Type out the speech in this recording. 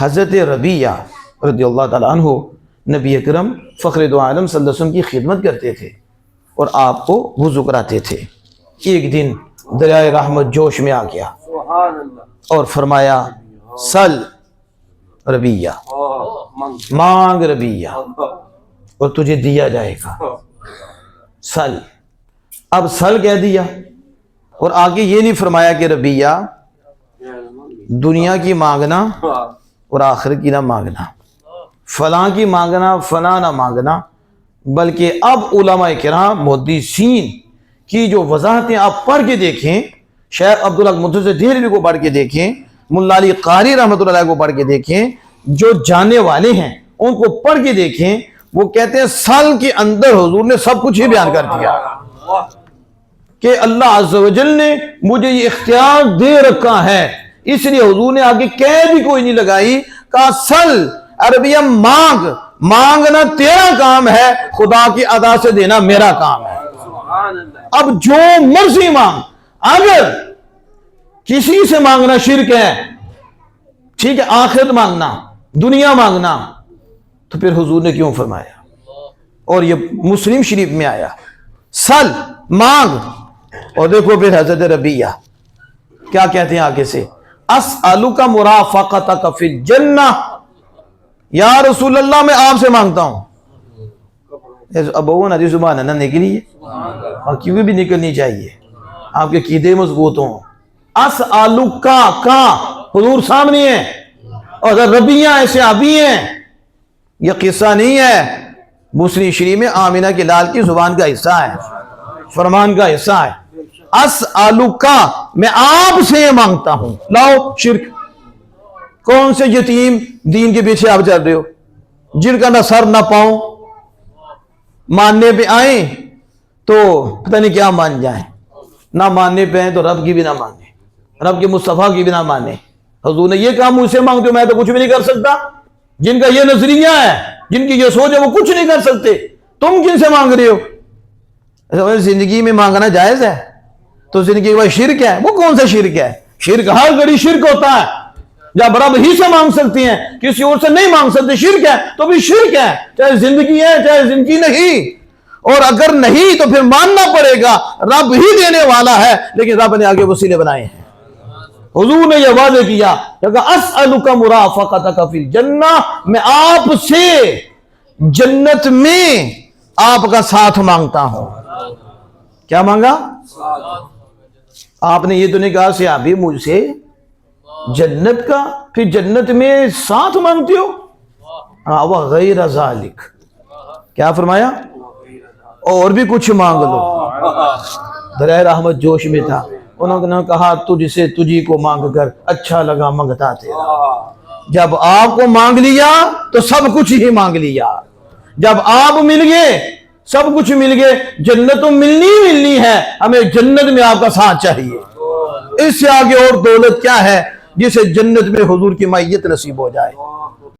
حضرت ربیہ رضی اللہ تعالیٰ عنہ نبی اکرم فخر دو عالم صلی اللہ علیہ وسلم کی خدمت کرتے تھے اور آپ کو وضو کراتے تھے۔ ایک دن دریائے رحمت جوش میں آ گیا اور فرمایا سل ربیہ، مانگ ربیہ اور تجھے دیا جائے گا۔ سل، اب سل کہہ دیا اور آگے یہ نہیں فرمایا کہ ربیہ دنیا کی مانگنا اور آخرت کی نہ مانگنا، فلاں کی مانگنا فلاں نہ مانگنا، بلکہ اب علماء کرام محدثین کی جو وضاحتیں آپ پڑھ کے دیکھیں، شیخ عبدالحق مدثر دہلوی کو پڑھ کے دیکھیں، ملا علی قاری رحمۃ اللہ علیہ کو پڑھ کے دیکھیں، جو جاننے والے ہیں ان کو پڑھ کے دیکھیں، وہ کہتے ہیں سال کے اندر حضور نے سب کچھ ہی بیان کر دیا کہ اللہ عز و جل نے مجھے یہ اختیار دے رکھا ہے، اس لیے حضور نے آگے کہہ بھی کوئی نہیں لگائی، کہا سل عربیہ مانگ، مانگنا تیرا کام ہے، خدا کی ادا سے دینا میرا کام ہے۔ اب جو مرضی مانگ، اگر کسی سے مانگنا شرک ہے، ٹھیک ہے، آخرت مانگنا، دنیا مانگنا، تو پھر حضور نے کیوں فرمایا؟ اور یہ مسلم شریف میں آیا سل مانگ، اور دیکھو پھر حضرت ربیہ کیا کہتے ہیں آگے سے، اسألک مرافقتک فی الجنہ، یا رسول اللہ میں آپ سے مانگتا ہوں۔ ابو ندی زبان ہے نا نکلی ہے، اور کیونکہ بھی نکلنی چاہیے، آپ کے عقیدے مضبوط ہوں۔ اسألک کا حضور سامنے ہے، اور ربیہ ایسے ابھی ہیں، یہ قصہ نہیں ہے، مسلم شریف میں آمینہ کے لال کی زبان کا حصہ ہے، فرمان کا حصہ ہے۔ اسألک، میں آپ سے مانگتا ہوں۔ لاؤ شرک، کون سے یتیم دین کے پیچھے آپ چل رہے ہو جن کا نہ سر نہ پاؤں، ماننے پہ آئیں تو پتہ نہیں کیا مان جائیں، نہ ماننے پہ آئیں تو رب کی بھی نہ مانے، رب کے مصطفیٰ کی بھی نہ مانے۔ حضور نے یہ کہا مجھ سے مانگتے ہو، میں تو کچھ بھی نہیں کر سکتا۔ جن کا یہ نظریہ ہے، جن کی یہ سوچ ہے، وہ کچھ نہیں کر سکتے، تم کن سے مانگ رہے ہو؟ زندگی میں مانگنا جائز ہے تو زندگی کے بعد شرک ہے، وہ کون سا شرک ہے؟ شرک ہر گھڑی شرک ہوتا ہے، جب رب ہی سے مانگ سکتے ہیں، کسی اور سے نہیں مانگ سکتے، شرک ہے تو بھی شرک ہے، چاہے زندگی ہے چاہے زندگی نہیں۔ اور اگر نہیں تو پھر ماننا پڑے گا رب ہی دینے والا ہے، لیکن رب نے آگے وسیلے بنائے ہیں۔ حضور نے یہ واضح کیا کہ اسألک مرافقتک فی الجنہ، میں آپ سے جنت میں آپ کا ساتھ مانگتا ہوں۔ کیا مانگا؟ آپ نے یہ تو نہیں کہا سے آپ بھی مجھ سے جنت کا، پھر جنت میں ساتھ مانگتے ہو؟ وغیر ذالک، کیا فرمایا؟ اور بھی کچھ مانگ لو۔ دریائے رحمت جوش میں تھا، انہوں نے کہا تجھ سے تجھی کو مانگ کر اچھا لگا منگتا تیرا۔ جب آپ کو مانگ لیا تو سب کچھ ہی مانگ لیا، جب آپ مل گئے سب کچھ مل گئے، جنت تو ملنی ہے، ہمیں جنت میں آپ کا ساتھ چاہیے۔ اس سے آگے اور دولت کیا ہے جسے جنت میں حضور کی معیت نصیب ہو جائے۔